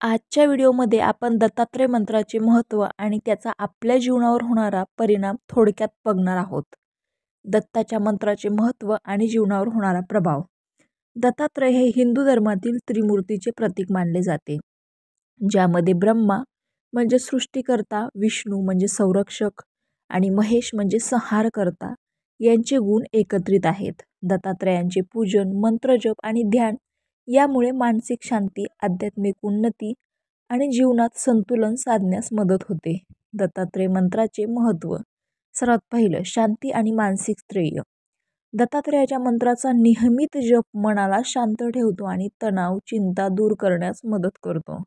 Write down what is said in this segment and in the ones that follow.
आजच्या व्हिडिओमध्ये आपण दत्तात्रय मंत्राचे महत्त्व आणि त्याचा आपल्या जीवनावर होणारा परिणाम थोडक्यात बघणार आहोत. दत्ताच्या मंत्राचे महत्त्व आणि जीवनावर होणारा प्रभाव. दत्तात्रय हे हिंदू धर्मातील त्रिमूर्तीचे प्रतीक मानले जाते, ज्यामध्ये ब्रह्मा म्हणजे सृष्टीकर्ता, विष्णू म्हणजे संरक्षक आणि महेश म्हणजे संहारकर्ता यांचे गुण एकत्रित आहेत. दत्तात्रयांचे पूजन, मंत्रजप आणि ध्यान यामुळे मानसिक शांती, आध्यात्मिक उन्नती आणि जीवनात संतुलन साधण्यास मदत होते. दत्तात्रय मंत्राचे महत्त्व. सर्वात पहिलं, शांती आणि मानसिक स्थैर्य. दत्तात्रयाच्या मंत्राचा नियमित जप मनाला शांत ठेवतो आणि तणाव, चिंता दूर करण्यास मदत करतो.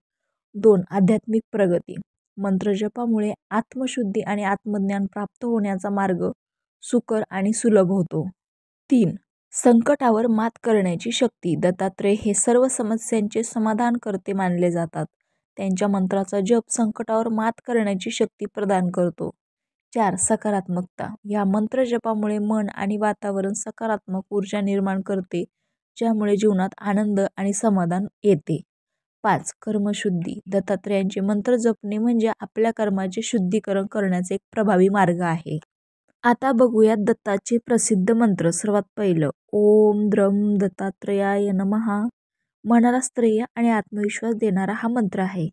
2. आध्यात्मिक प्रगती. मंत्रजपामुळे आत्मशुद्धी आणि आत्मज्ञान प्राप्त होण्याचा मार्ग सुकर आणि सुलभ होतो. 3. संकटावर मात करण्याची शक्ती. दत्तात्रय हे सर्व समस्यांचे समाधानकर्ते मानले जातात. त्यांच्या मंत्राचा जप संकटावर मात करण्याची शक्ती प्रदान करतो. 4. सकारात्मकता. या मंत्रजपामुळे मन आणि वातावरण सकारात्मक ऊर्जा निर्माण करते, ज्यामुळे जीवनात आनंद आणि समाधान येते. 5. कर्मशुद्धी. दत्तात्रयांचे मंत्र जपणे म्हणजे आपल्या कर्माचे शुद्धीकरण करण्याचा एक प्रभावी मार्ग आहे. आता बघूयात दत्ताचे प्रसिद्ध मंत्र. सर्वात पहिलं, ओम द्रम दत्तात्रयाय नमः. मनाला स्थैर्य आणि आत्मविश्वास देणारा हा मंत्र आहे.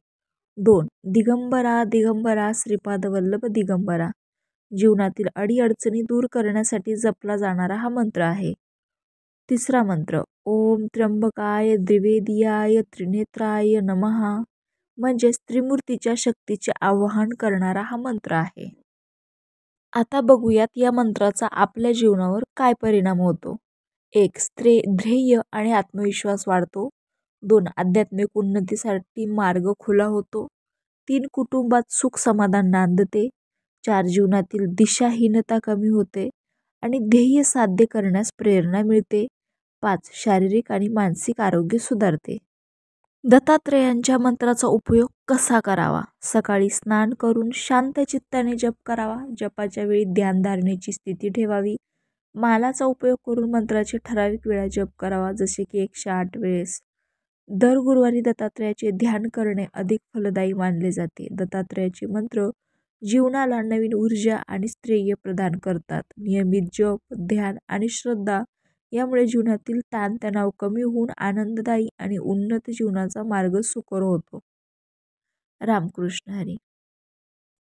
2. दिगंबरा दिगंबरा श्रीपाद वल्लभ दिगंबरा. जीवनातील अडीअडचणी दूर करण्यासाठी जपला जाणारा हा मंत्र आहे. तिसरा मंत्र, ओम त्र्यंबकाय द्विवेदियाय त्रिनेत्राय नमः. म्हणजेच त्रिमूर्तीच्या शक्तीचे आवाहन करणारा हा मंत्र आहे. आता बघूयात या मंत्राचा आपल्या जीवनावर काय परिणाम होतो. 1. ध्येय आणि आत्मविश्वास वाढतो. 2. आध्यात्मिक उन्नतीसाठी मार्ग खुला होतो. 3. कुटुंबात सुख समाधान नांदते. 4. जीवनातील दिशाहीनता कमी होते आणि ध्येय साध्य करण्यास प्रेरणा मिळते. 5. शारीरिक आणि मानसिक आरोग्य सुधारते. दत्तात्रयांच्या मंत्राचा उपयोग कसा करावा. सकाळी स्नान करून शांत चित्ताने जप करावा. जपाच्या वेळी ध्यानधारणेची स्थिती ठेवावी. मालाचा उपयोग करून मंत्राचे ठराविक वेळा जप करावा, जसे की 108 वेळेस. दर गुरुवारी दत्तात्रयाचे ध्यान करणे अधिक फलदायी मानले जाते. दत्तात्रयाचे मंत्र जीवनाला नवीन ऊर्जा आणि स्थैर्य प्रदान करतात. नियमित जप, ध्यान आणि श्रद्धा यामुळे जीवनातील ताणतणाव कमी होऊन आनंददायी आणि उन्नत जीवनाचा मार्ग सुकर होतो. रामकृष्ण हरी.